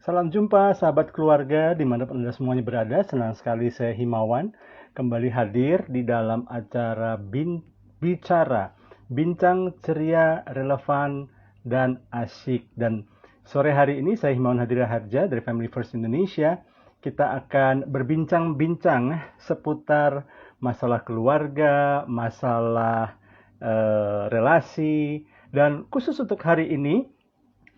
Salam jumpa sahabat keluarga dimanapun Anda semuanya berada. Senang sekali saya Himawan kembali hadir di dalam acara Bicara. Bincang ceria, relevan, dan asyik. Dan sore hari ini saya Himawan Hadira Harja dari Family First Indonesia. Kita akan berbincang-bincang seputar masalah keluarga, masalah relasi. Dan khusus untuk hari ini,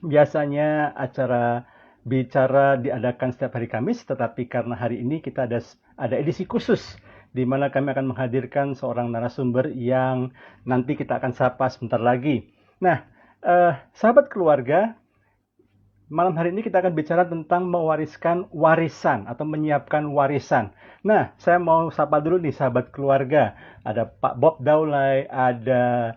biasanya acara Bicara diadakan setiap hari Kamis, tetapi karena hari ini kita ada edisi khusus di mana kami akan menghadirkan seorang narasumber yang nanti kita akan sapa sebentar lagi. Nah, sahabat keluarga, malam hari ini kita akan bicara tentang mewariskan warisan atau menyiapkan warisan. Nah, saya mau sapa dulu nih sahabat keluarga. Ada Pak Bob Daulay, ada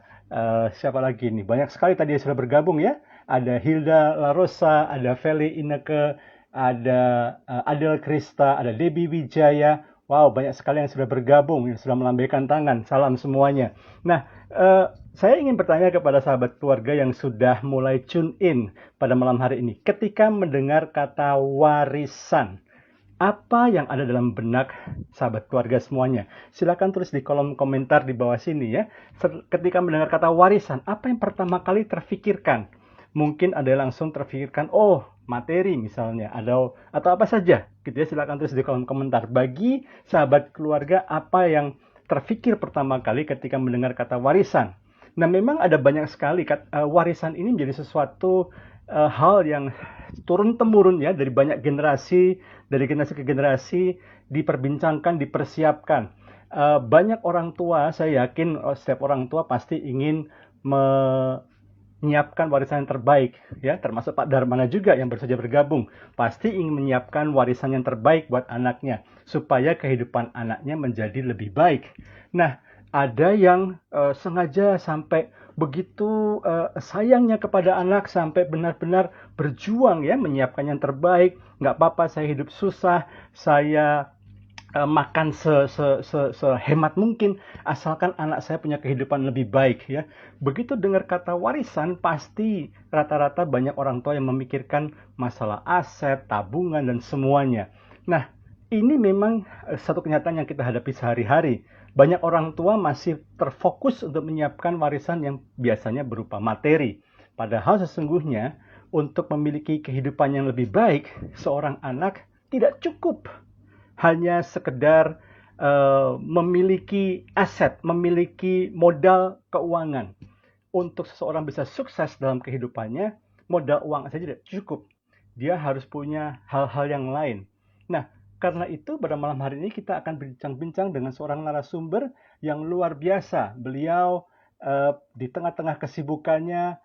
siapa lagi nih? Banyak sekali tadi yang sudah bergabung ya. Ada Hilda Larosa, ada Feli Ineke, ada Adel Krista, ada Debbie Wijaya. Wow, banyak sekali yang sudah bergabung, yang sudah melambaikan tangan. Salam semuanya. Nah, saya ingin bertanya kepada sahabat keluarga yang sudah mulai tune in pada malam hari ini. Ketika mendengar kata warisan, apa yang ada dalam benak sahabat keluarga semuanya? Silakan tulis di kolom komentar di bawah sini ya. Ketika mendengar kata warisan, apa yang pertama kali terfikirkan? Mungkin ada yang langsung terfikirkan, oh materi misalnya, atau apa saja. Gitu ya, silakan tulis di kolom komentar. Bagi sahabat keluarga, apa yang terfikir pertama kali ketika mendengar kata warisan? Nah, memang ada banyak sekali warisan ini menjadi sesuatu hal yang turun-temurun ya, dari banyak generasi, dari generasi ke generasi, diperbincangkan, dipersiapkan. Banyak orang tua, saya yakin setiap orang tua pasti ingin menyiapkan warisan yang terbaik ya, termasuk Pak Darmana juga yang baru saja bergabung, pasti ingin menyiapkan warisan yang terbaik buat anaknya supaya kehidupan anaknya menjadi lebih baik. Nah, ada yang sengaja sampai begitu sayangnya kepada anak sampai benar-benar berjuang ya menyiapkan yang terbaik. Nggak apa-apa saya hidup susah, saya makan sehemat mungkin asalkan anak saya punya kehidupan lebih baik ya. Begitu dengar kata warisan, pasti rata-rata banyak orang tua yang memikirkan masalah aset, tabungan dan semuanya. Nah, ini memang satu kenyataan yang kita hadapi sehari-hari. Banyak orang tua masih terfokus untuk menyiapkan warisan yang biasanya berupa materi. Padahal sesungguhnya untuk memiliki kehidupan yang lebih baik, seorang anak tidak cukup hanya sekedar memiliki aset, memiliki modal keuangan. Untuk seseorang bisa sukses dalam kehidupannya, modal uang saja tidak cukup. Dia harus punya hal-hal yang lain. Nah, karena itu pada malam hari ini kita akan bincang-bincang dengan seorang narasumber yang luar biasa. Beliau di tengah-tengah kesibukannya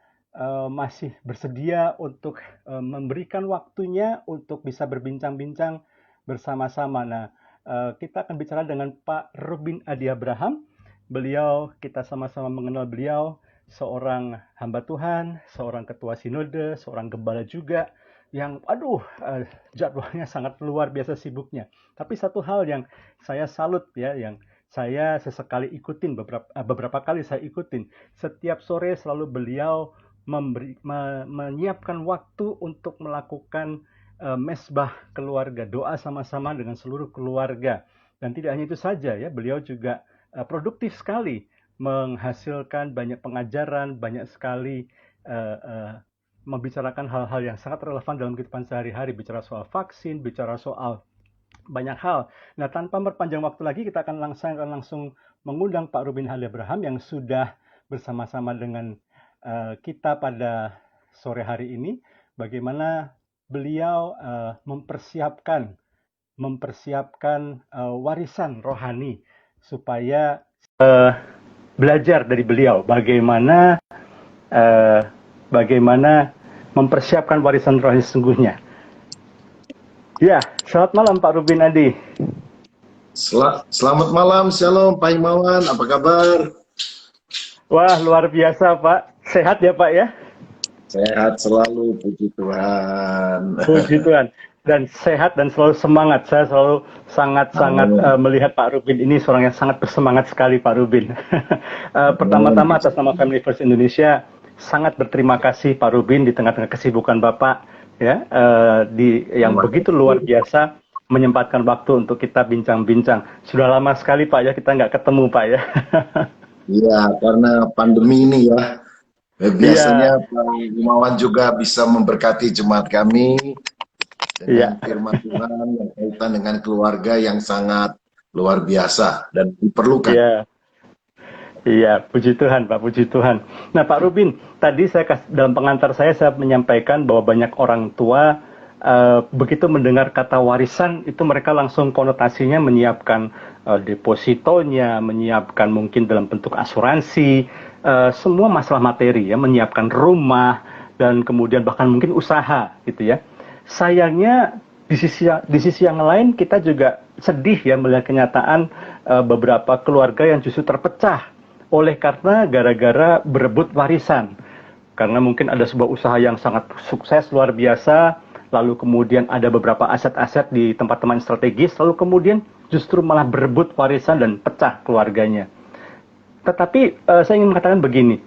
masih bersedia untuk memberikan waktunya untuk bisa berbincang-bincang bersama-sama. Nah, kita akan bicara dengan Pak Rubin Adi Abraham. Beliau, kita sama-sama mengenal beliau, seorang hamba Tuhan, seorang ketua sinode, seorang gembala juga, yang jadwalnya sangat luar biasa sibuknya. Tapi satu hal yang saya salut ya, yang saya sesekali ikutin, beberapa kali saya ikutin, setiap sore selalu beliau menyiapkan waktu untuk melakukan mesbah keluarga, doa sama-sama dengan seluruh keluarga. Dan tidak hanya itu saja ya, beliau juga produktif sekali menghasilkan banyak pengajaran, banyak sekali membicarakan hal-hal yang sangat relevan dalam kehidupan sehari-hari, bicara soal vaksin, bicara soal banyak hal. Nah, tanpa berpanjang waktu lagi, kita akan langsung mengundang Pak Rubin Adi Abraham yang sudah bersama-sama dengan kita pada sore hari ini. Bagaimana beliau mempersiapkan warisan rohani supaya belajar dari beliau bagaimana mempersiapkan warisan rohani sesungguhnya. Ya, selamat malam Pak Rubin Adi. Selamat malam, shalom Pak Himawan, apa kabar? Wah, luar biasa Pak. Sehat ya Pak ya? Sehat selalu, puji Tuhan. Puji Tuhan. Dan sehat dan selalu semangat. Saya selalu sangat-sangat Amin. melihat Pak Rubin ini seorang yang sangat bersemangat sekali, Pak Rubin. Amin. Pertama-tama Puji atas nama Tuhan. Family First Indonesia, sangat berterima kasih Pak Rubin di tengah-tengah kesibukan Bapak, ya, yang Terima begitu luar kasih. biasa menyempatkan waktu untuk kita bincang-bincang. Sudah lama sekali Pak ya kita nggak ketemu Pak ya. Iya, karena pandemi ini ya, biasanya Iya, Pak Gumawan juga bisa memberkati jemaat kami dengan iya, firman Tuhan yang kaitan dengan keluarga yang sangat luar biasa dan diperlukan. iya. Iya, puji Tuhan, Pak, puji Tuhan. Nah, Pak Rubin, tadi dalam pengantar saya menyampaikan bahwa banyak orang tua begitu mendengar kata warisan itu mereka langsung konotasinya menyiapkan depositonya, menyiapkan mungkin dalam bentuk asuransi, semua masalah materi ya, menyiapkan rumah dan kemudian bahkan mungkin usaha gitu ya. Sayangnya di sisi yang lain kita juga sedih ya melihat kenyataan beberapa keluarga yang justru terpecah oleh karena gara-gara berebut warisan. Karena mungkin ada sebuah usaha yang sangat sukses luar biasa, lalu kemudian ada beberapa aset-aset di tempat-tempat strategis, lalu kemudian justru malah berebut warisan dan pecah keluarganya. Tetapi saya ingin mengatakan begini,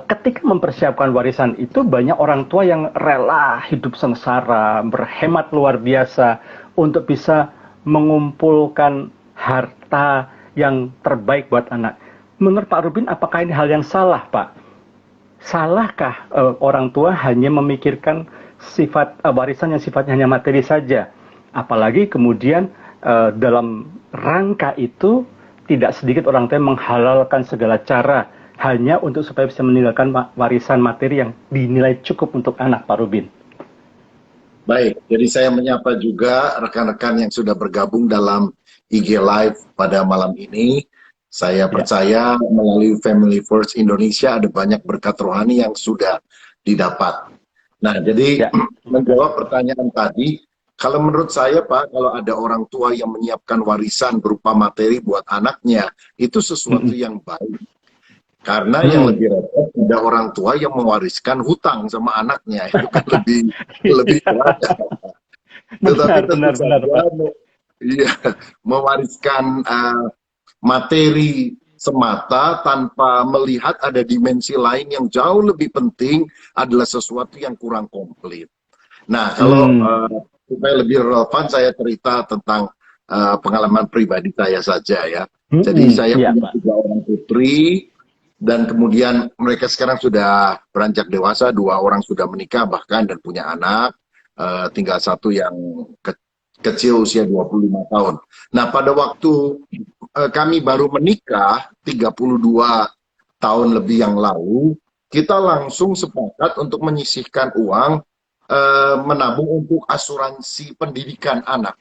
ketika mempersiapkan warisan itu banyak orang tua yang rela hidup sengsara, berhemat luar biasa untuk bisa mengumpulkan harta yang terbaik buat anak. Menurut Pak Rubin, apakah ini hal yang salah, Pak? Salahkah orang tua hanya memikirkan sifat warisan yang sifatnya hanya materi saja? Apalagi kemudian dalam rangka itu tidak sedikit orang tua yang menghalalkan segala cara hanya untuk supaya bisa meninggalkan warisan materi yang dinilai cukup untuk anak, Pak Rubin. Baik, jadi saya menyapa juga rekan-rekan yang sudah bergabung dalam IG Live pada malam ini. Saya Ya, percaya melalui Family First Indonesia ada banyak berkat rohani yang sudah didapat. Nah, jadi ya, terima kasih. menjawab pertanyaan tadi, kalau menurut saya Pak, kalau ada orang tua yang menyiapkan warisan berupa materi buat anaknya, itu sesuatu Mm-mm. yang baik. Karena yang Mm-mm. lebih repot ada orang tua yang mewariskan hutang sama anaknya, itu kan lebih lebih berat. Tetapi Benar, tentu benar, benar, saja, Pak. iya, mewariskan materi semata tanpa melihat ada dimensi lain yang jauh lebih penting adalah sesuatu yang kurang komplit. Nah, kalau Hmm. supaya lebih relevan, saya cerita tentang pengalaman pribadi saya saja ya. Jadi Mm-mm. saya Ya, punya Pak. 3 orang putri, dan kemudian mereka sekarang sudah beranjak dewasa, 2 orang sudah menikah bahkan dan punya anak, tinggal satu yang kecil usia 25 tahun. Nah, pada waktu kami baru menikah 32 tahun lebih yang lalu, kita langsung sepakat untuk menyisihkan uang menabung untuk asuransi pendidikan anak.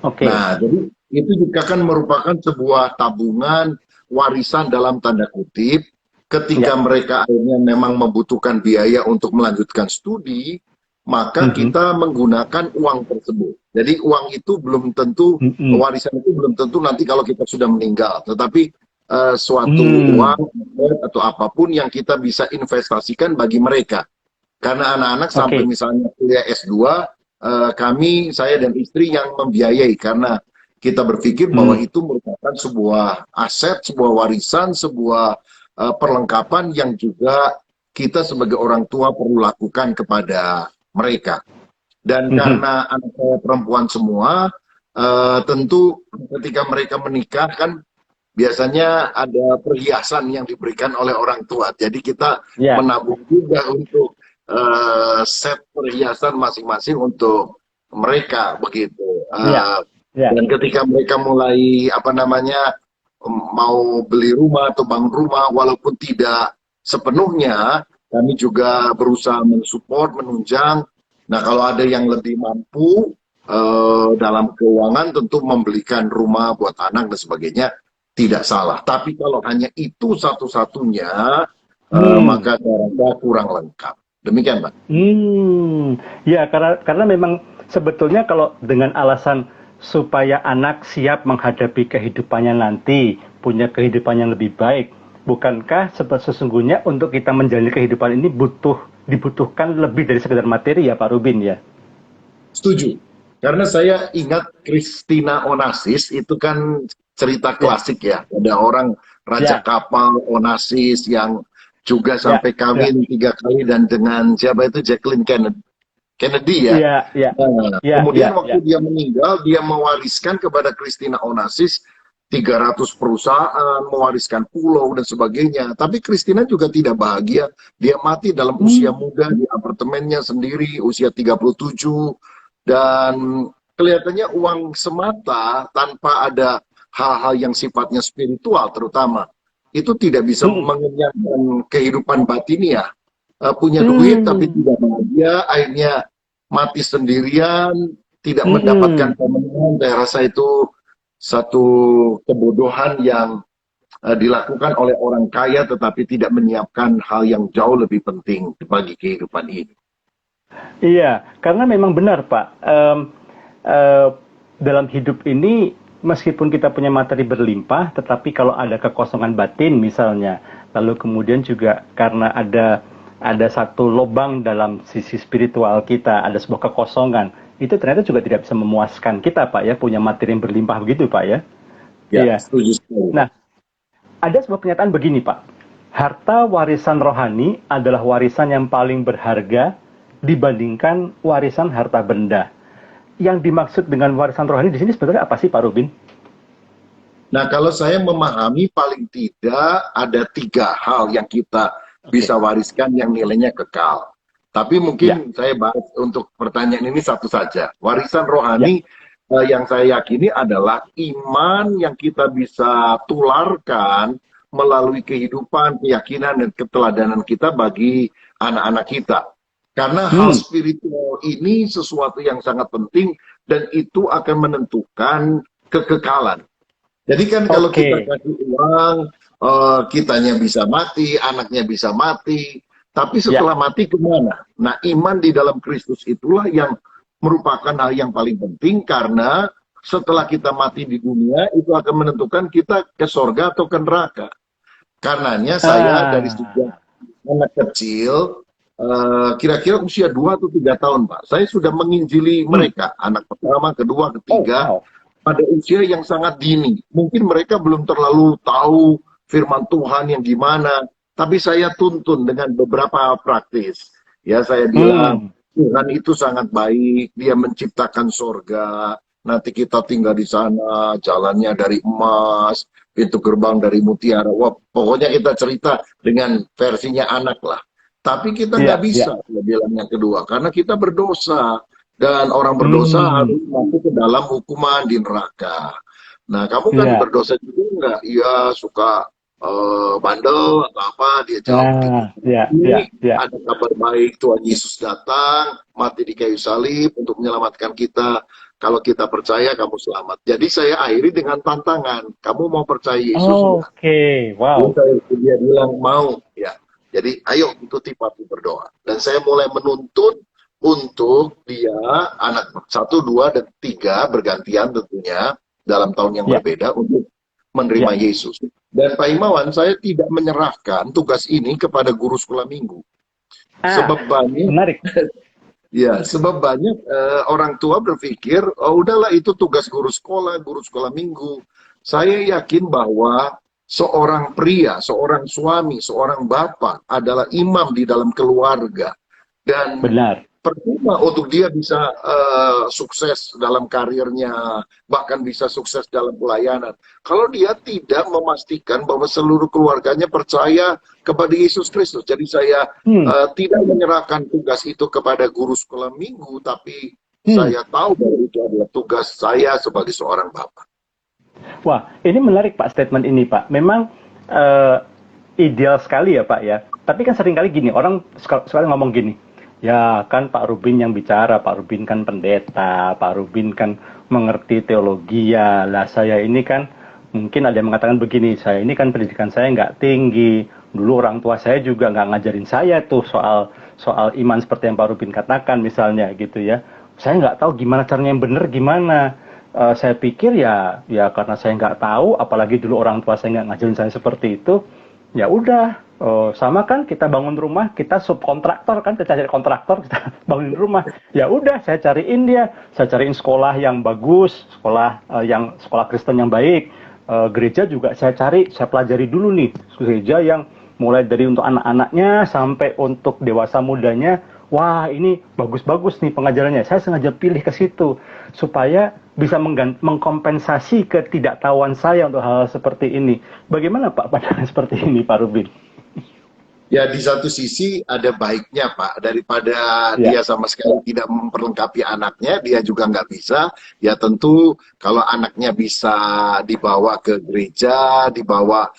Oke. Nah, jadi itu juga kan merupakan sebuah tabungan warisan dalam tanda kutip. Ketika Ya. mereka akhirnya memang membutuhkan biaya untuk melanjutkan studi, maka Mhm. kita menggunakan uang tersebut. Jadi uang itu belum tentu, Mhm. warisan itu belum tentu nanti kalau kita sudah meninggal. Tetapi suatu Hmm. uang atau apapun yang kita bisa investasikan bagi mereka. Karena anak-anak sampai Oke. misalnya kuliah S2, kami, saya dan istri yang membiayai karena kita berpikir bahwa Hmm. itu merupakan sebuah aset, sebuah warisan, sebuah perlengkapan yang juga kita sebagai orang tua perlu lakukan kepada mereka. Dan Mhm. karena anak saya perempuan semua, tentu ketika mereka menikah kan biasanya ada perhiasan yang diberikan oleh orang tua. Jadi kita Ya. menabung juga untuk set perhiasan masing-masing untuk mereka begitu. Ya. Ya. Dan ketika mereka mulai apa namanya mau beli rumah atau bangun rumah, walaupun tidak sepenuhnya, kami juga berusaha mensupport, menunjang. Nah, kalau ada yang lebih mampu dalam keuangan, tentu membelikan rumah buat anak dan sebagainya tidak salah. Tapi kalau hanya itu satu-satunya, Hmm. maka saya rasa kurang lengkap. Demikian, Pak. Hmm. Ya, karena memang sebetulnya kalau dengan alasan supaya anak siap menghadapi kehidupannya nanti, punya kehidupan yang lebih baik, bukankah sesungguhnya untuk kita menjalani kehidupan ini dibutuhkan lebih dari sekedar materi ya Pak Rubin ya? Setuju. Karena saya ingat Christina Onassis itu kan cerita Ya, klasik ya. Ada orang raja ya, kapal Onassis yang juga ya, sampai ya, kawin 3 kali dan dengan siapa itu Jacqueline Kennedy. Kennedy ya. ya, ya, Nah, ya, ya, kemudian ya. waktu dia meninggal, dia mewariskan kepada Christina Onassis 300 perusahaan, mewariskan pulau dan sebagainya. Tapi Christina juga tidak bahagia. Dia mati dalam usia Hmm, muda di apartemennya sendiri, usia 37. Dan kelihatannya uang semata tanpa ada hal-hal yang sifatnya spiritual terutama. Itu tidak bisa hmm, mengenyangkan kehidupan batinnya. Punya duit tapi hmm, tidak bahagia, akhirnya mati sendirian, tidak mendapatkan hmm. pemenuhan. Saya rasa itu satu kebodohan yang dilakukan oleh orang kaya tetapi tidak menyiapkan hal yang jauh lebih penting bagi kehidupan ini. Iya, karena memang benar Pak. Eh, dalam hidup ini meskipun kita punya materi berlimpah, tetapi kalau ada kekosongan batin misalnya, lalu kemudian juga karena ada satu lubang dalam sisi spiritual kita, ada sebuah kekosongan, itu ternyata juga tidak bisa memuaskan kita Pak ya, punya materi yang berlimpah begitu Pak ya. Ya, Iya. setuju sekali. Nah, ada sebuah pernyataan begini Pak. Harta warisan rohani adalah warisan yang paling berharga dibandingkan warisan harta benda. Yang dimaksud dengan warisan rohani di sini sebenarnya apa sih Pak Rubin? Nah, kalau saya memahami paling tidak ada 3 hal yang kita bisa Oke. wariskan yang nilainya kekal. Tapi Ya, mungkin saya bahas untuk pertanyaan ini satu saja. Warisan ya. rohani yang saya yakini adalah iman yang kita bisa tularkan melalui kehidupan, keyakinan, dan keteladanan kita bagi anak-anak kita. Karena hal Hmm. spiritual ini sesuatu yang sangat penting dan itu akan menentukan kekekalan. Jadi kan kalau kita Oke. kasih uang, kitanya bisa mati, anaknya bisa mati, tapi Ya. setelah mati kemana? Nah, iman di dalam Kristus itulah yang merupakan hal yang paling penting karena setelah kita mati di dunia, itu akan menentukan kita ke sorga atau ke neraka. Karenanya saya dari sejak Ah. anak kecil, kira-kira usia 2 atau 3 tahun, Pak, saya sudah menginjili Hmm. mereka, anak pertama, kedua, Oh, ketiga, wow. pada usia yang sangat dini. Mungkin mereka belum terlalu tahu firman Tuhan yang gimana, tapi saya tuntun dengan beberapa praktis. Ya, saya bilang, Hmm. Tuhan itu sangat baik, dia menciptakan sorga, nanti kita tinggal di sana, jalannya dari emas, pintu gerbang dari mutiara. Wah, pokoknya kita cerita dengan versinya anak lah. Tapi kita nggak Ya, ya. bisa, dia bilang yang kedua, karena kita berdosa dan orang berdosa Hmm. harus masuk ke dalam hukuman di neraka. Nah, kamu kan Ya. berdosa juga nggak? Iya, suka bandel atau apa? Dia jawab begitu. Nah, ya, Ini ya, ya. ada kabar baik, Tuhan Yesus datang, mati di kayu salib untuk menyelamatkan kita. Kalau kita percaya, kamu selamat. Jadi saya akhiri dengan tantangan. Kamu mau percaya Yesus enggak? Oke, wow. Dia bilang mau. Ya. Jadi ayo ikuti papi berdoa. Dan saya mulai menuntun untuk dia anak 1, 2, dan 3 bergantian tentunya dalam tahun yang Ya, berbeda untuk menerima ya. Yesus. Dan Pak Imawan, saya tidak menyerahkan tugas ini kepada guru sekolah minggu. Ah, Sebab banyak menarik. Ya, sebab banyak orang tua berpikir, oh udahlah itu tugas guru sekolah minggu. Saya yakin bahwa seorang pria, seorang suami, seorang bapak adalah imam di dalam keluarga. Dan Benar. percuma untuk dia bisa sukses dalam karirnya, bahkan bisa sukses dalam pelayanan. Kalau dia tidak memastikan bahwa seluruh keluarganya percaya kepada Yesus Kristus. Jadi saya Hmm. tidak menyerahkan tugas itu kepada guru sekolah minggu, tapi Hmm. saya tahu bahwa itu adalah tugas saya sebagai seorang bapak. Wah, ini menarik Pak statement ini Pak. Memang eh, ideal sekali ya Pak ya. Tapi kan seringkali gini, orang sekali ngomong gini, ya kan Pak Rubin yang bicara, Pak Rubin kan pendeta, Pak Rubin kan mengerti teologi ya. Lah saya ini kan mungkin ada yang mengatakan begini, saya ini kan pendidikan saya nggak tinggi. Dulu orang tua saya juga nggak ngajarin saya tuh soal soal iman seperti yang Pak Rubin katakan misalnya gitu ya. Saya nggak tahu gimana caranya yang benar gimana. Saya pikir ya karena saya nggak tahu, apalagi dulu orang tua saya nggak ngajarin saya seperti itu, Ya udah, sama kan kita bangun rumah, kita subkontraktor kan, kita cari kontraktor, kita bangun rumah. Ya udah, saya cariin dia, saya cariin sekolah yang bagus, sekolah yang sekolah Kristen yang baik. Gereja juga saya cari, saya pelajari dulu nih, gereja yang mulai dari untuk anak-anaknya sampai untuk dewasa mudanya. Wah, ini bagus-bagus nih pengajarannya. Saya sengaja pilih ke situ supaya bisa mengkompensasi ketidaktahuan saya untuk hal, -hal seperti ini. Bagaimana Pak pandangan seperti ini Pak Rubin? Ya, di satu sisi ada baiknya, Pak. Daripada Ya. dia sama sekali tidak memperlengkapi anaknya, dia juga nggak bisa. Ya tentu kalau anaknya bisa dibawa ke gereja, dibawa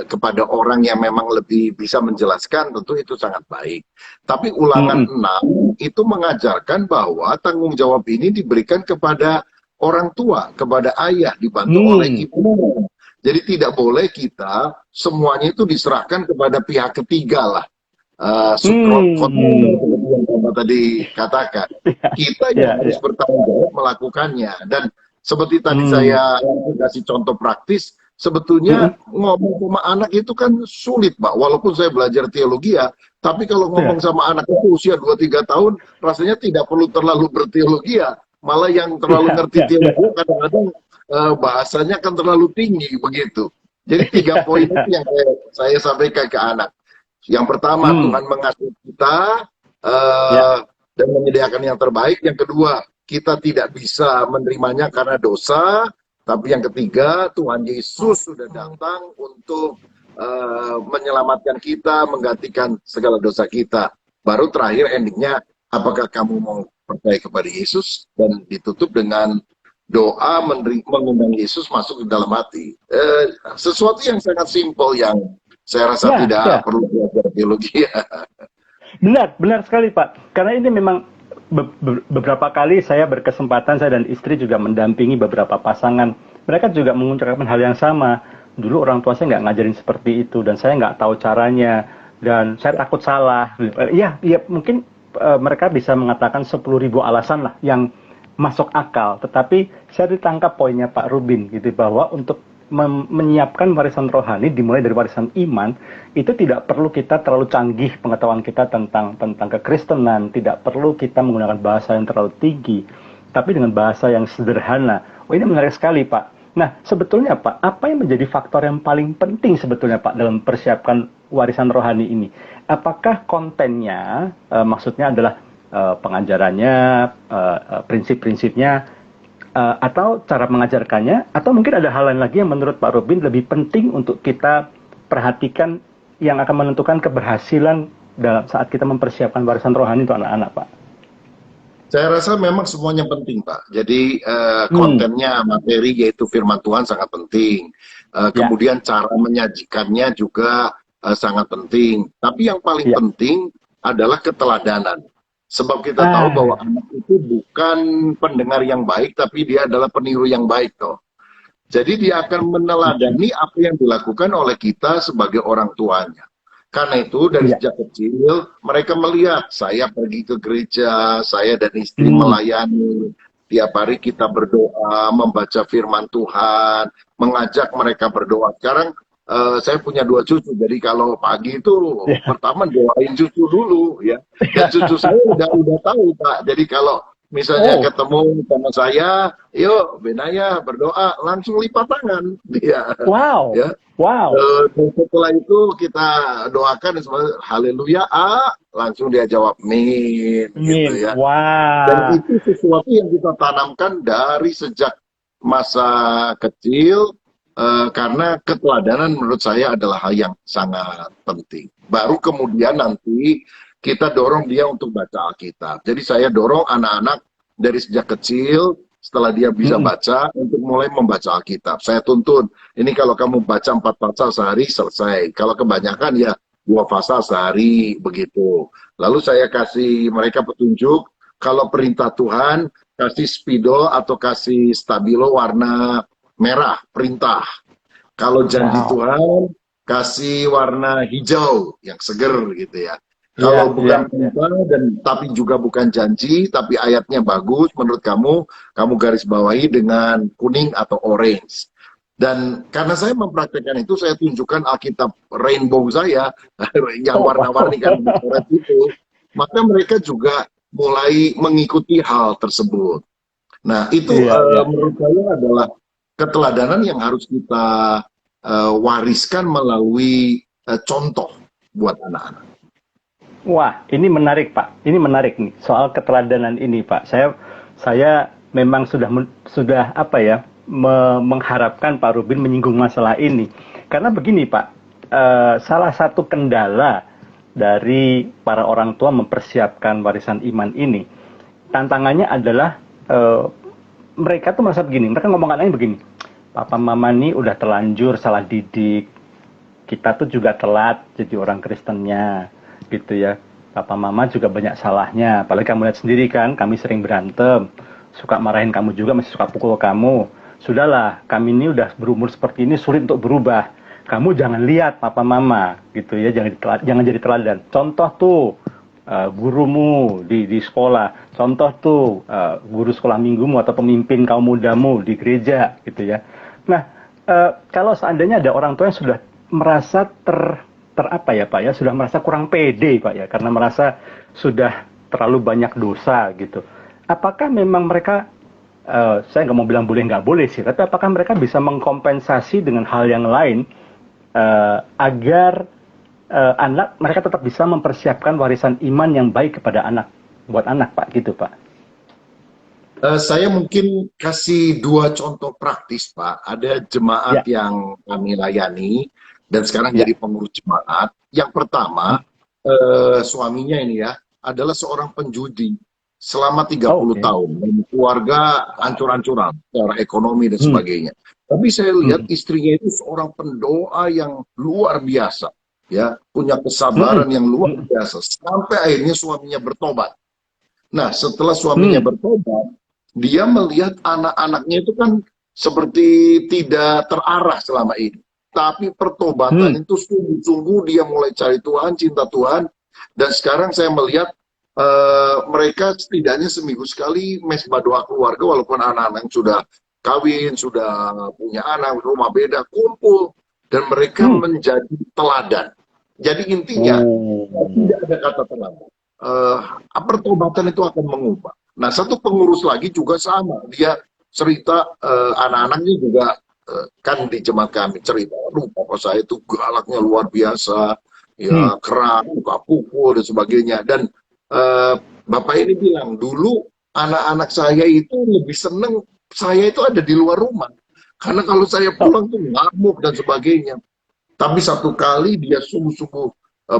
kepada orang yang memang lebih bisa menjelaskan, tentu itu sangat baik. Tapi Ulangan Mm-mm. 6 itu mengajarkan bahwa tanggung jawab ini diberikan kepada orang tua, kepada ayah, dibantu oleh Hmm. ibu. Jadi tidak boleh kita semuanya itu diserahkan kepada pihak ketiga lah. Hmm. Seperti yang Bapak tadi katakan. Kita Ya, yang harus ya. bertanggung jawab melakukannya. Dan seperti tadi Hmm. saya kasih contoh praktis, sebetulnya Mm-mm. ngomong sama anak itu kan sulit, Pak. Walaupun saya belajar teologi ya, tapi kalau ngomong Ya. sama anak itu usia 2-3 tahun, rasanya tidak perlu terlalu berteologi ya. Malah yang terlalu Ya, ngerti ya, ya. teologi kadang-kadang bahasanya kan terlalu tinggi begitu. Jadi 3 poin itu Ya. yang saya sampaikan ke anak. Yang pertama, Hmm. Tuhan mengasihi kita Ya. dan menyediakan yang terbaik. Yang kedua, kita tidak bisa menerimanya karena dosa. Tapi yang ketiga, Tuhan Yesus sudah datang untuk menyelamatkan kita, menggantikan segala dosa kita. Baru terakhir endingnya, apakah kamu mau percaya kepada Yesus? Dan ditutup dengan doa mengundang Yesus masuk ke dalam hati. Sesuatu yang sangat simpel yang saya rasa Ya, tidak ya. perlu belajar teologi ya. Benar, benar sekali Pak. Karena ini memang beberapa kali saya berkesempatan, saya dan istri juga mendampingi beberapa pasangan. Mereka juga mengucapkan hal yang sama. Dulu orang tua saya nggak ngajarin seperti itu dan saya nggak tahu caranya dan saya takut salah. Iya, iya mungkin mereka bisa mengatakan 10.000 alasan lah yang masuk akal. Tetapi saya ditangkap poinnya Pak Rubin gitu bahwa untuk menyiapkan warisan rohani dimulai dari warisan iman itu tidak perlu kita terlalu canggih pengetahuan kita tentang kekristenan, tidak perlu kita menggunakan bahasa yang terlalu tinggi, tapi dengan bahasa yang sederhana. Oh ini menarik sekali Pak. Nah sebetulnya Pak, apa yang menjadi faktor yang paling penting sebetulnya Pak dalam persiapkan warisan rohani ini? Apakah kontennya, maksudnya adalah pengajarannya, prinsip-prinsipnya, atau cara mengajarkannya, atau mungkin ada hal lain lagi yang menurut Pak Robin lebih penting untuk kita perhatikan yang akan menentukan keberhasilan dalam saat kita mempersiapkan warisan rohani untuk anak-anak, Pak. Saya rasa memang semuanya penting, Pak. Jadi Hmm. kontennya, materi yaitu firman Tuhan sangat penting. Ya, Kemudian cara menyajikannya juga sangat penting. Tapi yang paling ya. penting adalah keteladanan. Sebab kita tahu Ah, bahwa anak itu bukan pendengar yang baik, tapi dia adalah peniru yang baik, toh. Jadi dia akan setuju. meneladani apa yang dilakukan oleh kita sebagai orang tuanya. Karena itu dari Ya. sejak kecil mereka melihat saya pergi ke gereja, saya dan istri Hmm. melayani, tiap hari kita berdoa, membaca firman Tuhan, mengajak mereka berdoa. Sekarang saya punya 2 cucu, jadi kalau pagi itu Ya. pertama doain cucu dulu ya. Dan cucu saya udah tahu Pak. Jadi kalau misalnya Oh, ketemu sama saya, yuk Benaya berdoa, langsung lipat tangan dia wow, ya. wow. Dan setelah itu kita doakan haleluya, langsung dia jawab min gitu Min. ya. Dan Wah. itu sesuatu yang kita tanamkan dari sejak masa kecil, karena keteladanan menurut saya adalah hal yang sangat penting. Baru kemudian nanti kita dorong dia untuk baca Alkitab. Jadi saya dorong anak-anak dari sejak kecil, setelah dia bisa Mm-mm. baca, untuk mulai membaca Alkitab. Saya tuntun, ini kalau kamu baca 4 pasal sehari, selesai. Kalau kebanyakan ya 2 pasal sehari, begitu. Lalu saya kasih mereka petunjuk, kalau perintah Tuhan, kasih spidol atau kasih stabilo warna merah, perintah. Kalau janji Wow. Tuhan, kasih warna hijau, yang seger gitu ya. Kalau Ya, bukan ya, ya. perintah dan tapi juga bukan janji, tapi ayatnya bagus menurut kamu, kamu garis bawahi dengan kuning atau orange. Dan karena saya mempraktekkan itu, saya tunjukkan Alkitab rainbow saya, yang Oh, warna-warni kan wow. coret itu, maka mereka juga mulai mengikuti hal tersebut. Nah, itu Iya, iya, iya. menurut saya adalah keteladanan yang harus kita wariskan melalui contoh buat anak-anak. Wah, ini menarik, Pak. Ini menarik nih soal keteladanan ini, Pak. Saya memang sudah apa ya, mengharapkan Pak Rubin menyinggung masalah ini. Karena begini, Pak, salah satu kendala dari para orang tua mempersiapkan warisan iman ini, tantangannya adalah mereka tuh merasa begini, mereka ngomong anaknya begini, papa mama nih udah terlanjur salah didik, kita tuh juga telat jadi orang Kristennya gitu ya. Papa mama juga banyak salahnya, apalagi kamu lihat sendiri kan, kami sering berantem, suka marahin kamu juga, masih suka pukul kamu. Sudahlah, kami ini udah berumur seperti ini, sulit untuk berubah. Kamu jangan lihat papa mama gitu ya, jangan jadi teladan. Contoh tuh gurumu di sekolah, contoh tuh guru sekolah minggumu atau pemimpin kaum mudamu di gereja gitu ya. Nah, kalau seandainya ada orang tua yang sudah merasa apa ya Pak ya, sudah merasa kurang pede Pak ya, karena merasa sudah terlalu banyak dosa gitu. Apakah memang mereka, saya nggak mau bilang boleh nggak boleh sih, tapi apakah mereka bisa mengkompensasi dengan hal yang lain agar anak mereka tetap bisa mempersiapkan warisan iman yang baik kepada anak, buat anak Pak gitu Pak. Saya mungkin kasih dua contoh praktis, Pak. Ada jemaat Ya, yang kami layani dan sekarang ya. jadi pengurus jemaat. Yang pertama, suaminya ini ya, adalah seorang penjudi selama Oh, 30 oke. tahun. Dan keluarga Wow. hancur-hancuran secara ekonomi dan Hmm. sebagainya. Tapi saya lihat Hmm. istrinya itu seorang pendoa yang luar biasa. Ya, punya Hmm. kesabaran yang luar Hmm. biasa. Sampai akhirnya suaminya bertobat. Nah, setelah suaminya Hmm. bertobat, dia melihat anak-anaknya itu kan seperti tidak terarah selama ini. Tapi Hmm. pertobatan itu sungguh-sungguh dia mulai cari Tuhan, cinta Tuhan. Dan sekarang saya melihat mereka setidaknya seminggu sekali mesbah doa keluarga, walaupun anak-anak sudah kawin, sudah punya anak, rumah beda, kumpul. Dan mereka Hmm. menjadi teladan. Jadi intinya, Oh. tidak ada kata terlambat. Uh, Pertobatan itu akan mengubah. Nah, satu pengurus lagi juga sama. Dia cerita anak-anaknya juga kan di jemaat kami cerita, aduh papa saya itu galaknya luar biasa, Hmm. ya keras, suka pukul dan sebagainya. Dan uh, bapak ini bilang dulu anak-anak saya itu lebih seneng saya itu ada di luar rumah. Karena kalau saya Oh. pulang tuh ngamuk dan sebagainya. Tapi satu kali dia sungguh-sungguh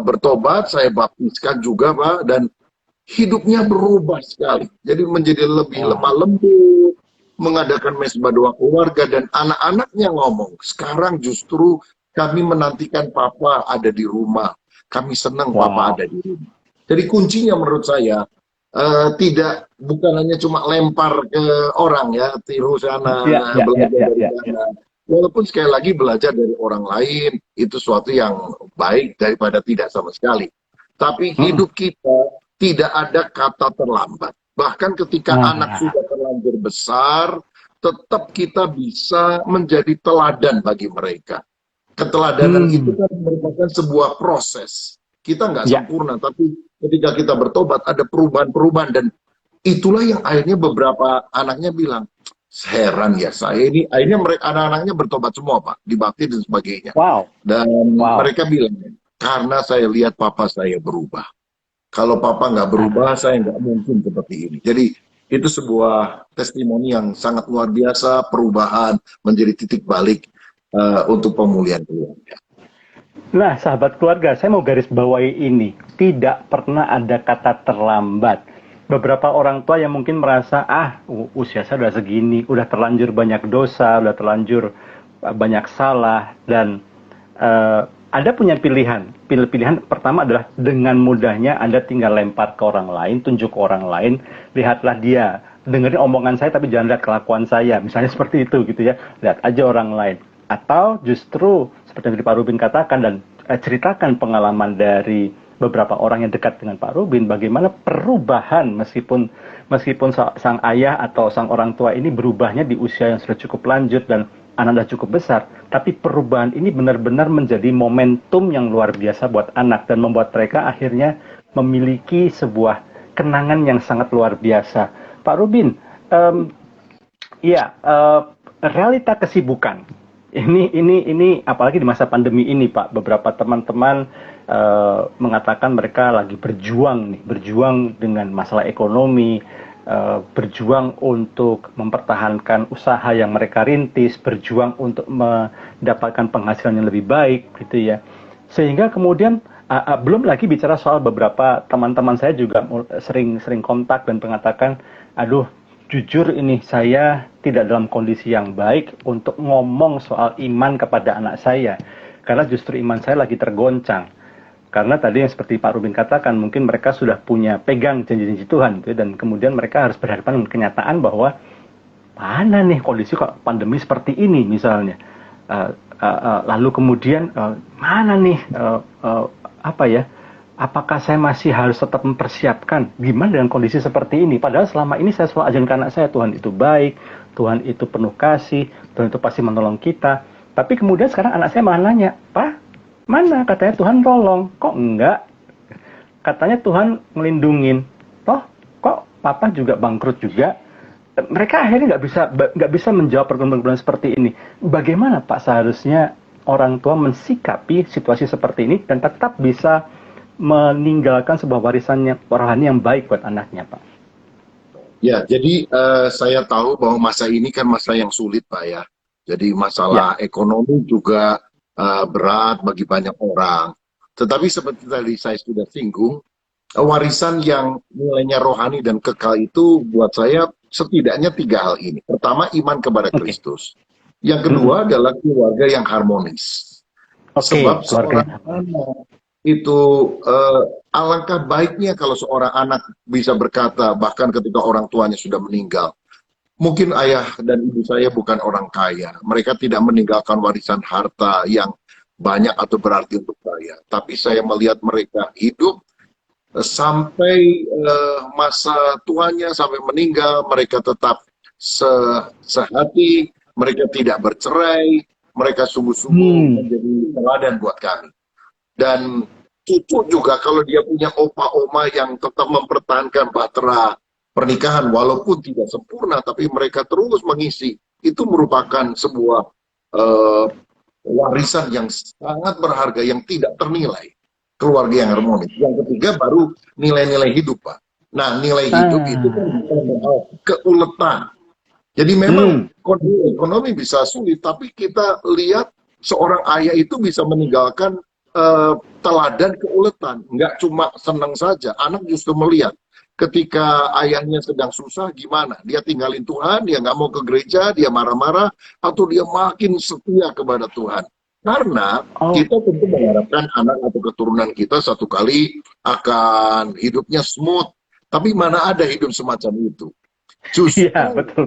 bertobat, saya baptiskan juga Pak, dan hidupnya berubah sekali. Jadi menjadi lebih lemah Wow. lembut, mengadakan mesbah doa keluarga, dan anak-anaknya ngomong, sekarang justru kami menantikan papa ada di rumah. Kami senang papa Wow. ada di rumah. Jadi kuncinya menurut saya, tidak bukan hanya cuma lempar ke orang ya, tiru sana, Ya, ya, ya, belajar ya, dari ya, ya. sana. Walaupun sekali lagi belajar dari orang lain itu suatu yang baik daripada tidak sama sekali. Tapi Hmm. hidup kita tidak ada kata terlambat. Bahkan ketika anak Nah. sudah terlanjur besar, tetap kita bisa menjadi teladan bagi mereka. Keteladanan itu Hmm. kan merupakan sebuah proses. Kita nggak Ya. sempurna, tapi ketika kita bertobat ada perubahan-perubahan, dan itulah yang akhirnya beberapa anaknya bilang, heran ya saya ini, akhirnya mereka anak-anaknya bertobat semua Pak, dibaptis dan sebagainya. Wow. Dan Wow. mereka bilang, karena saya lihat papa saya berubah. Kalau papa nggak berubah, saya nggak mungkin seperti ini. Jadi itu sebuah testimoni yang sangat luar biasa, perubahan menjadi titik balik untuk pemulihan keluarga. Nah, sahabat keluarga, saya mau garis bawahi ini. Tidak pernah ada kata terlambat. Beberapa orang tua yang mungkin merasa, usia saya udah segini, udah terlanjur banyak dosa, udah terlanjur banyak salah, dan Anda punya pilihan. Pilihan pertama adalah dengan mudahnya Anda tinggal lempar ke orang lain, tunjuk ke orang lain, lihatlah dia. Dengerin omongan saya tapi jangan lihat kelakuan saya. Misalnya seperti itu gitu ya. Lihat aja orang lain. Atau justru seperti yang Pak Rubin katakan dan ceritakan pengalaman dari beberapa orang yang dekat dengan Pak Rubin, bagaimana perubahan meskipun sang ayah atau sang orang tua ini berubahnya di usia yang sudah cukup lanjut dan anak sudah cukup besar, tapi perubahan ini benar-benar menjadi momentum yang luar biasa buat anak dan membuat mereka akhirnya memiliki sebuah kenangan yang sangat luar biasa. Pak Rubin, ya, realita kesibukan. Ini apalagi di masa pandemi ini, Pak. Beberapa teman-teman mengatakan mereka lagi berjuang nih, berjuang dengan masalah ekonomi, berjuang untuk mempertahankan usaha yang mereka rintis, berjuang untuk mendapatkan penghasilan yang lebih baik, gitu ya. Sehingga kemudian belum lagi bicara soal beberapa teman-teman saya juga sering kontak dan mengatakan, aduh, jujur ini saya tidak dalam kondisi yang baik untuk ngomong soal iman kepada anak saya. Karena justru iman saya lagi tergoncang. Karena tadi yang seperti Pak Rubin katakan, mungkin mereka sudah punya pegang janji-janji Tuhan. Gitu, dan kemudian mereka harus berhadapan dengan kenyataan bahwa mana nih kondisi kok pandemi seperti ini misalnya. Lalu kemudian mana nih apakah saya masih harus tetap mempersiapkan gimana dengan kondisi seperti ini? Padahal selama ini saya selalu ajarkan anak saya, Tuhan itu baik, Tuhan itu penuh kasih, Tuhan itu pasti menolong kita. Tapi kemudian sekarang anak saya malah nanya, Pak, mana katanya Tuhan tolong? Kok enggak? Katanya Tuhan ngelindungin. Toh, kok Papa juga bangkrut juga? Mereka akhirnya nggak bisa menjawab pergumulan seperti ini. Bagaimana Pak seharusnya orang tua mensikapi situasi seperti ini dan tetap bisa meninggalkan sebuah warisan yang rohani yang baik buat anaknya, Pak? Ya, jadi saya tahu bahwa masa ini kan masa yang sulit, Pak ya. Jadi masalah ekonomi juga berat bagi banyak orang. Tetapi seperti tadi saya sudah singgung, warisan yang nilainya rohani dan kekal itu buat saya setidaknya 3 hal ini. Pertama, iman kepada Kristus. Yang kedua adalah keluarga yang harmonis. Sebab seorang anak itu alangkah baiknya kalau seorang anak bisa berkata, bahkan ketika orang tuanya sudah meninggal, mungkin ayah dan ibu saya bukan orang kaya, mereka tidak meninggalkan warisan harta yang banyak atau berarti untuk saya, tapi saya melihat mereka hidup sampai masa tuanya, sampai meninggal, mereka tetap sehati, mereka tidak bercerai, mereka sungguh-sungguh menjadi teladan buat kami. Dan cucu juga kalau dia punya opa-oma yang tetap mempertahankan bahtera pernikahan walaupun tidak sempurna, tapi mereka terus mengisi, itu merupakan sebuah warisan yang sangat berharga yang tidak ternilai. Keluarga yang harmonis. Yang ketiga baru nilai-nilai hidup, Pak. Nah, nilai hidup itu kan keuletan. Jadi memang kondisi ekonomi bisa sulit, tapi kita lihat seorang ayah itu bisa meninggalkan teladan keuletan, nggak cuma senang saja. Anak justru melihat ketika ayahnya sedang susah gimana, dia tinggalin Tuhan, dia nggak mau ke gereja, dia marah-marah, atau dia makin setia kepada Tuhan. Karena kita tentu mengharapkan anak atau keturunan kita satu kali akan hidupnya smooth, tapi mana ada hidup semacam itu. Justru betul.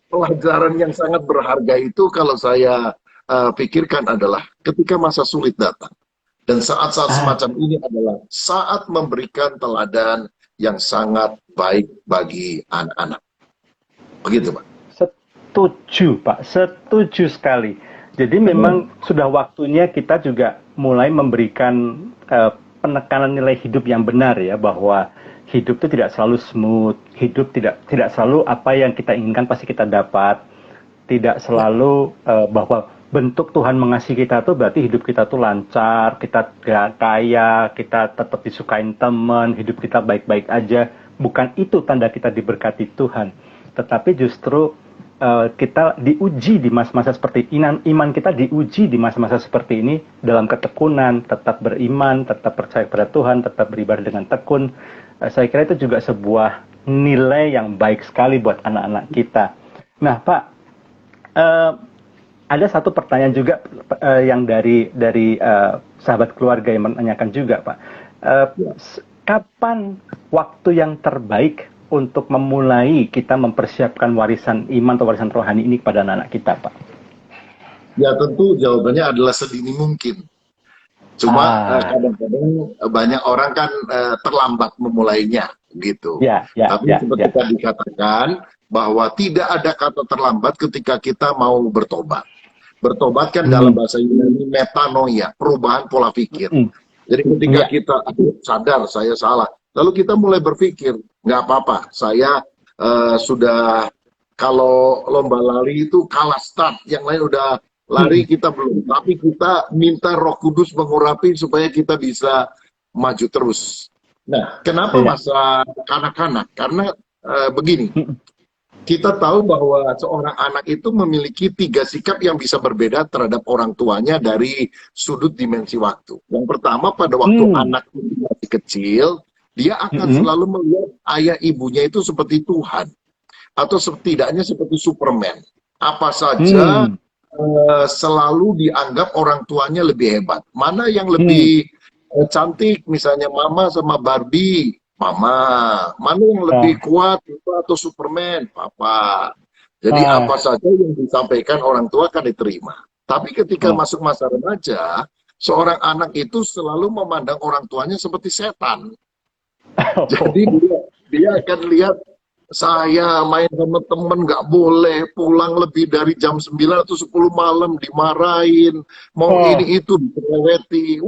Pelajaran yang sangat berharga itu kalau saya pikirkan adalah ketika masa sulit datang. Dan saat-saat semacam ini adalah saat memberikan teladan yang sangat baik bagi anak-anak. Begitu, Pak. Setuju, Pak. Setuju sekali. Jadi memang sudah waktunya kita juga mulai memberikan penekanan nilai hidup yang benar ya, bahwa hidup itu tidak selalu smooth, hidup tidak selalu apa yang kita inginkan pasti kita dapat, tidak selalu bahwa bentuk Tuhan mengasihi kita tuh berarti hidup kita tuh lancar, kita gak kaya, kita tetap disukain teman, hidup kita baik-baik aja. Bukan itu tanda kita diberkati Tuhan, tetapi justru kita diuji di masa-masa seperti ini, iman kita diuji di masa-masa seperti ini dalam ketekunan, tetap beriman, tetap percaya pada Tuhan, tetap beribadah dengan tekun. Saya kira itu juga sebuah nilai yang baik sekali buat anak-anak kita. Nah, Pak, ada satu pertanyaan juga yang dari sahabat keluarga yang menanyakan juga, Pak. Kapan waktu yang terbaik untuk memulai kita mempersiapkan warisan iman atau warisan rohani ini kepada anak-anak kita, Pak? Ya tentu jawabannya adalah sedini mungkin. Cuma kadang-kadang banyak orang kan terlambat memulainya, gitu. Tapi seperti tadi dikatakan bahwa tidak ada kata terlambat ketika kita mau bertobat. Bertobat kan dalam bahasa Yunani metanoia, perubahan pola pikir. Jadi ketika kita sadar saya salah, lalu kita mulai berpikir, nggak apa-apa, saya sudah, kalau lomba lari itu kalah start, yang lain udah lari, kita belum. Tapi kita minta Roh Kudus mengurapi supaya kita bisa maju terus. Nah, kenapa masa kanak-kanak? Karena begini, kita tahu bahwa seorang anak itu memiliki 3 sikap yang bisa berbeda terhadap orang tuanya dari sudut dimensi waktu. Yang pertama, pada waktu anak itu masih kecil, dia akan selalu melihat ayah ibunya itu seperti Tuhan. Atau setidaknya seperti Superman. Apa saja selalu dianggap orang tuanya lebih hebat. Mana yang lebih cantik, misalnya Mama sama Barbie, Mama. Mana yang lebih kuat itu atau Superman, Papa. Jadi apa saja yang disampaikan orang tua akan diterima. Tapi ketika masuk masa remaja, seorang anak itu selalu memandang orang tuanya seperti setan. Jadi dia akan lihat, saya main sama temen nggak boleh, pulang lebih dari jam 9 atau 10 malam dimarahin, mau ini itu dicereweti,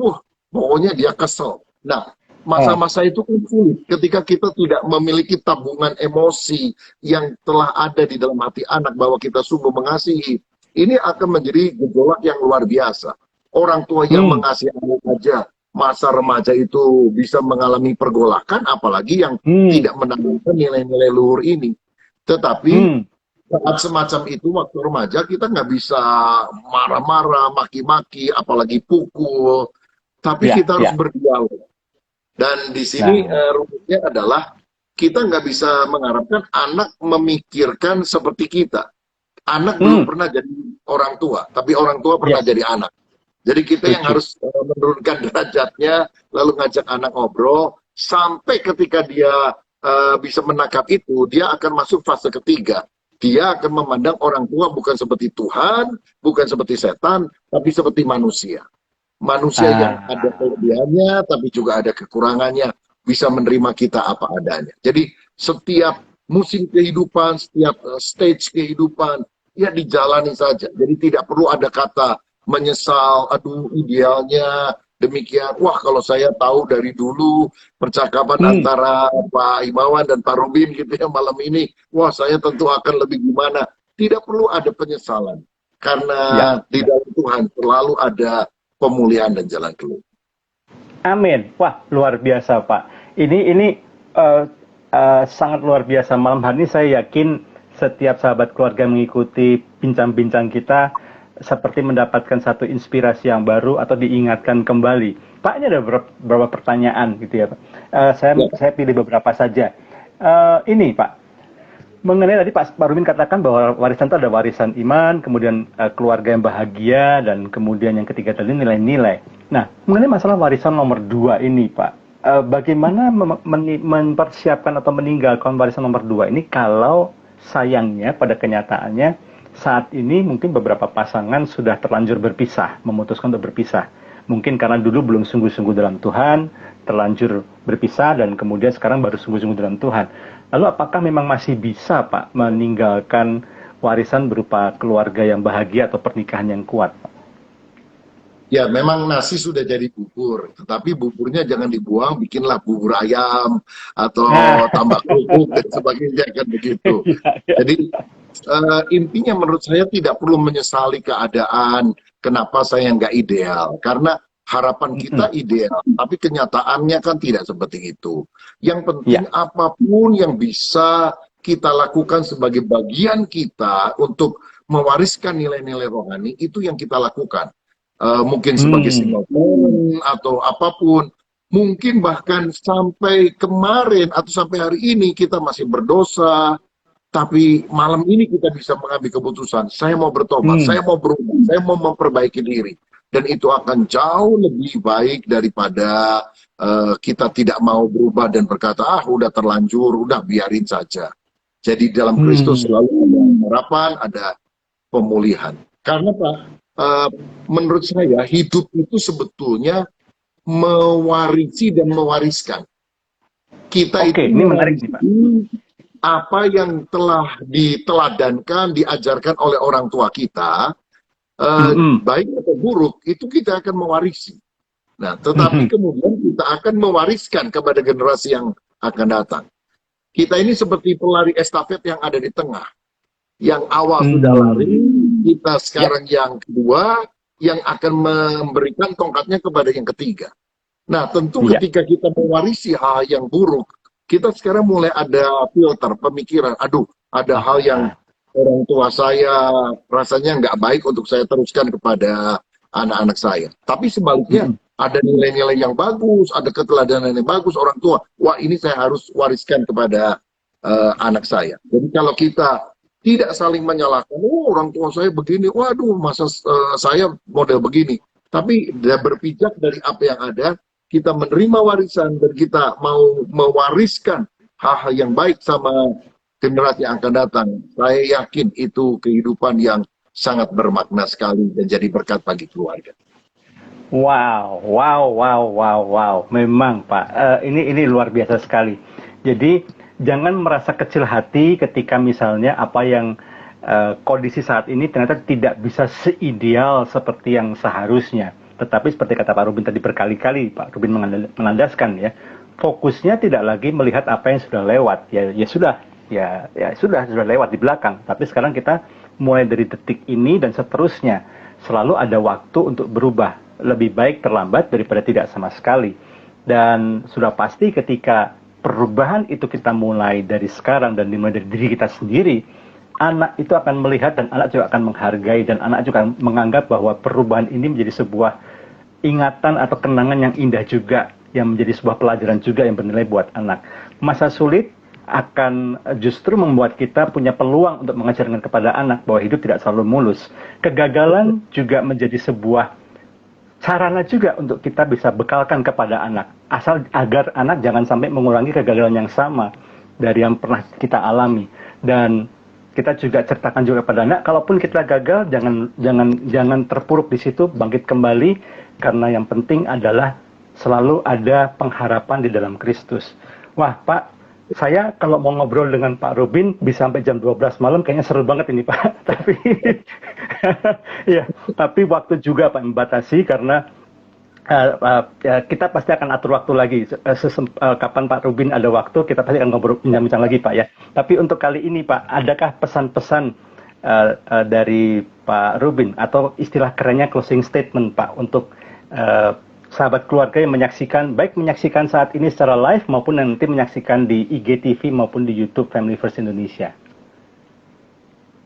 pokoknya dia kesel. Nah, masa-masa itu kan sulit ketika kita tidak memiliki tabungan emosi yang telah ada di dalam hati anak bahwa kita sungguh mengasihi. Ini akan menjadi gejolak yang luar biasa. Orang tua yang mengasihi anak saja, masa remaja itu bisa mengalami pergolakan, apalagi yang tidak menanamkan nilai-nilai luhur ini. Tetapi saat semacam itu, waktu remaja, kita nggak bisa marah-marah, maki-maki, apalagi pukul. Tapi kita harus berdialog. Dan di sini rumusnya adalah kita nggak bisa mengharapkan anak memikirkan seperti kita. Anak belum pernah jadi orang tua, tapi orang tua pernah jadi anak. Jadi kita yang harus menurunkan derajatnya, lalu ngajak anak ngobrol, sampai ketika dia bisa menangkap itu, dia akan masuk fase ketiga. Dia akan memandang orang tua bukan seperti Tuhan, bukan seperti setan, tapi seperti manusia. Manusia yang ada kelebihannya, tapi juga ada kekurangannya, bisa menerima kita apa adanya. Jadi setiap musim kehidupan, setiap stage kehidupan, ya dijalani saja. Jadi tidak perlu ada kata menyesal, aduh idealnya demikian. Wah, kalau saya tahu dari dulu percakapan antara Pak Himawan dan Pak Robin gitu ya malam ini, wah saya tentu akan lebih gimana. Tidak perlu ada penyesalan. Karena di dalam Tuhan selalu ada pemulihan dan jalan keluar. Amin. Wah, luar biasa Pak. Ini sangat luar biasa. Malam hari ini saya yakin setiap sahabat keluarga mengikuti bincang-bincang kita seperti mendapatkan satu inspirasi yang baru atau diingatkan kembali. Pak, ini ada beberapa pertanyaan gitu ya Pak. Saya pilih beberapa saja. Ini Pak, mengenai tadi Pak Rumin katakan bahwa warisan itu ada warisan iman, kemudian keluarga yang bahagia, dan kemudian yang ketiga tadi nilai-nilai. Nah, mengenai masalah warisan nomor 2 ini Pak, bagaimana mempersiapkan atau meninggalkan warisan nomor 2 ini kalau sayangnya pada kenyataannya saat ini mungkin beberapa pasangan sudah terlanjur berpisah, memutuskan untuk berpisah. Mungkin karena dulu belum sungguh-sungguh dalam Tuhan, terlanjur berpisah, dan kemudian sekarang baru sungguh-sungguh dalam Tuhan. Lalu apakah memang masih bisa Pak meninggalkan warisan berupa keluarga yang bahagia atau pernikahan yang kuat Pak? Ya, memang nasi sudah jadi bubur, tetapi buburnya jangan dibuang, bikinlah bubur ayam atau tambah kerupuk dan sebagainya kan begitu. Jadi intinya menurut saya tidak perlu menyesali keadaan kenapa saya nggak ideal, karena harapan kita ideal, tapi kenyataannya kan tidak seperti itu. Yang penting apapun yang bisa kita lakukan sebagai bagian kita untuk mewariskan nilai-nilai rohani, itu yang kita lakukan. Mungkin sebagai single parent atau apapun, mungkin bahkan sampai kemarin atau sampai hari ini kita masih berdosa, tapi malam ini kita bisa mengambil keputusan, saya mau bertobat, saya mau berubah, saya mau memperbaiki diri, dan itu akan jauh lebih baik daripada kita tidak mau berubah dan berkata, udah terlanjur, udah biarin saja. Jadi dalam Kristus selalu ada harapan, ada pemulihan. Karena Pak, menurut saya hidup itu sebetulnya mewarisi dan mewariskan. Kita itu ini menarik nih Pak. Apa yang telah diteladankan, diajarkan oleh orang tua kita, baik atau buruk, itu kita akan mewarisi. Nah, tetapi kemudian kita akan mewariskan kepada generasi yang akan datang. Kita ini seperti pelari estafet yang ada di tengah. Yang awal sudah lari, kita sekarang yang kedua, yang akan memberikan tongkatnya kepada yang ketiga. Nah, tentu ketika kita mewarisi hal yang buruk, kita sekarang mulai ada filter pemikiran. Aduh, ada hal yang orang tua saya rasanya nggak baik untuk saya teruskan kepada anak-anak saya. Tapi sebaliknya, ada nilai-nilai yang bagus, ada keteladanan yang bagus orang tua. Wah, ini saya harus wariskan kepada anak saya. Jadi kalau kita tidak saling menyalahkan, oh orang tua saya begini, waduh masa saya model begini. Tapi dia berpijak dari apa yang ada, kita menerima warisan dan kita mau mewariskan hal-hal yang baik sama generasi yang akan datang. Saya yakin itu kehidupan yang sangat bermakna sekali dan jadi berkat bagi keluarga. Wow. Memang Pak, ini luar biasa sekali. Jadi jangan merasa kecil hati ketika misalnya apa yang kondisi saat ini ternyata tidak bisa seideal seperti yang seharusnya. Tetapi seperti kata Pak Rubin tadi berkali-kali, Pak Rubin menandaskan ya, fokusnya tidak lagi melihat apa yang sudah lewat. Ya sudah lewat di belakang. Tapi sekarang kita mulai dari detik ini dan seterusnya selalu ada waktu untuk berubah. Lebih baik terlambat daripada tidak sama sekali. Dan sudah pasti ketika perubahan itu kita mulai dari sekarang dan dimulai dari diri kita sendiri, anak itu akan melihat dan anak juga akan menghargai dan anak juga akan menganggap bahwa perubahan ini menjadi sebuah ingatan atau kenangan yang indah juga, yang menjadi sebuah pelajaran juga yang bernilai buat anak. Masa sulit akan justru membuat kita punya peluang untuk mengajarkan kepada anak bahwa hidup tidak selalu mulus. Kegagalan juga menjadi sebuah sarana juga untuk kita bisa bekalkan kepada anak, asal agar anak jangan sampai mengulangi kegagalan yang sama dari yang pernah kita alami. Dan kita juga ceritakan juga pada anak, kalaupun kita gagal, jangan terpuruk di situ, bangkit kembali, karena yang penting adalah selalu ada pengharapan di dalam Kristus. Wah Pak, saya kalau mau ngobrol dengan Pak Rubin bisa sampai jam 12 malam, kayaknya seru banget ini Pak. Tapi waktu juga Pak membatasi karena kita pasti akan atur waktu lagi. Kapan Pak Rubin ada waktu, kita pasti akan ngobrol bincang-bincang lagi Pak ya. Tapi untuk kali ini Pak, adakah pesan-pesan dari Pak Rubin atau istilah kerennya closing statement Pak untuk sahabat keluarga yang menyaksikan saat ini secara live maupun nanti menyaksikan di IGTV maupun di YouTube Family First Indonesia?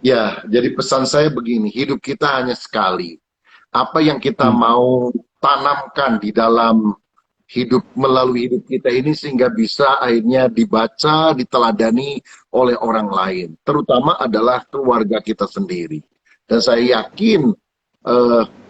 Ya, jadi pesan saya begini, hidup kita hanya sekali. Apa yang kita mau tanamkan di dalam hidup, melalui hidup kita ini sehingga bisa akhirnya dibaca, diteladani oleh orang lain. Terutama adalah keluarga kita sendiri. Dan saya yakin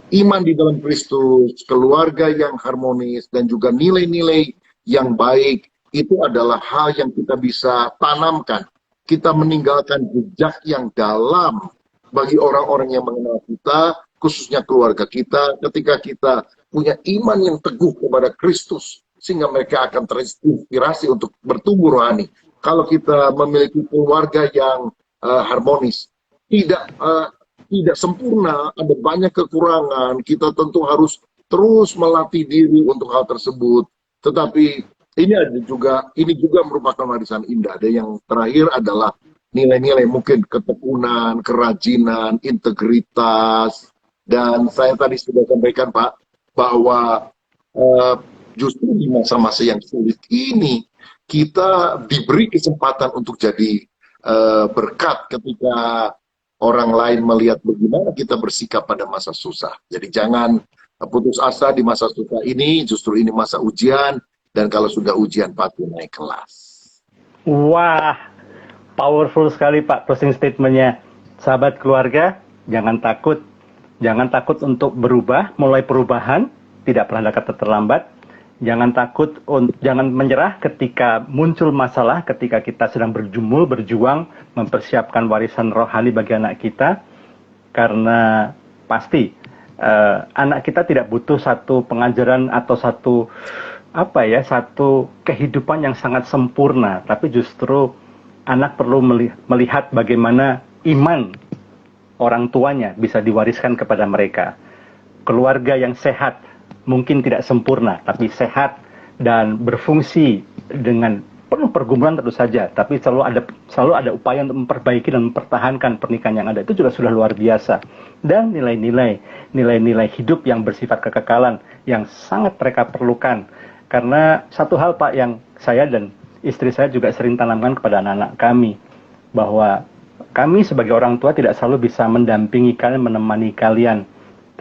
iman di dalam Kristus, keluarga yang harmonis, dan juga nilai-nilai yang baik, itu adalah hal yang kita bisa tanamkan. Kita meninggalkan jejak yang dalam bagi orang-orang yang mengenal kita, khususnya keluarga kita, ketika kita punya iman yang teguh kepada Kristus, sehingga mereka akan terinspirasi untuk bertumbuh rohani. Kalau kita memiliki keluarga yang harmonis, tidak sempurna, ada banyak kekurangan, kita tentu harus terus melatih diri untuk hal tersebut. Tetapi ini juga merupakan warisan indah. Dan yang terakhir adalah nilai-nilai, mungkin ketekunan, kerajinan, integritas. Dan saya tadi sudah sampaikan Pak, bahwa justru di masa-masa yang sulit ini, kita diberi kesempatan untuk jadi berkat ketika orang lain melihat bagaimana kita bersikap pada masa susah. Jadi jangan putus asa di masa susah ini, justru ini masa ujian, dan kalau sudah ujian patut naik kelas. Wah, powerful sekali Pak closing statement-nya. Sahabat keluarga, jangan takut untuk berubah, mulai perubahan, tidak pernah terlambat. Jangan menyerah ketika muncul masalah, ketika kita sedang berjuang, mempersiapkan warisan rohani bagi anak kita, karena pasti anak kita tidak butuh satu pengajaran atau satu kehidupan yang sangat sempurna, tapi justru anak perlu melihat bagaimana iman orang tuanya bisa diwariskan kepada mereka. Keluarga yang sehat, mungkin tidak sempurna, tapi sehat dan berfungsi dengan penuh pergumulan tentu saja, tapi selalu ada upaya untuk memperbaiki dan mempertahankan pernikahan yang ada. Itu juga sudah luar biasa. Dan nilai-nilai hidup yang bersifat kekekalan yang sangat mereka perlukan. Karena satu hal Pak yang saya dan istri saya juga sering tanamkan kepada anak-anak kami, bahwa kami sebagai orang tua tidak selalu bisa mendampingi kalian, menemani kalian,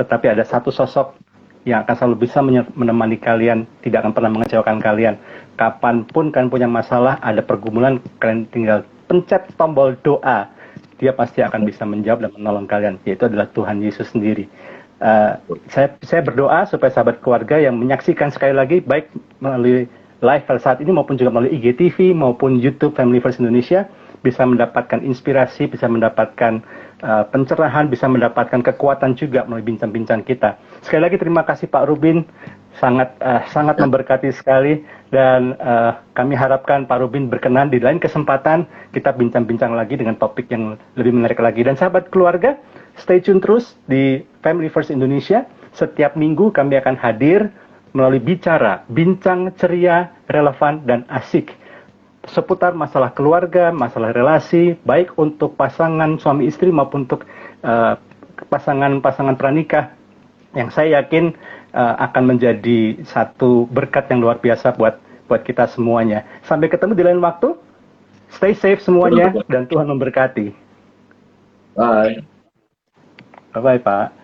tetapi ada satu sosok yang akan selalu bisa menemani kalian, tidak akan pernah mengecewakan kalian. Kapanpun kalian punya masalah, ada pergumulan, kalian tinggal pencet tombol doa, dia pasti akan bisa menjawab dan menolong kalian, yaitu adalah Tuhan Yesus sendiri. Saya berdoa supaya sahabat keluarga yang menyaksikan sekali lagi, baik melalui live saat ini maupun juga melalui IGTV maupun YouTube Family First Indonesia, bisa mendapatkan inspirasi, bisa mendapatkan pencerahan, bisa mendapatkan kekuatan juga melalui bincang-bincang kita. Sekali lagi terima kasih Pak Rubin, sangat memberkati sekali, dan kami harapkan Pak Rubin berkenan di lain kesempatan kita bincang-bincang lagi dengan topik yang lebih menarik lagi. Dan sahabat keluarga, stay tune terus di Family First Indonesia. Setiap minggu kami akan hadir melalui bincang ceria, relevan, dan asik seputar masalah keluarga, masalah relasi, baik untuk pasangan suami istri maupun untuk pasangan pranikah, yang saya yakin akan menjadi satu berkat yang luar biasa buat kita semuanya. Sampai ketemu di lain waktu. Stay safe semuanya dan Tuhan memberkati. Bye. Bye-bye Pak.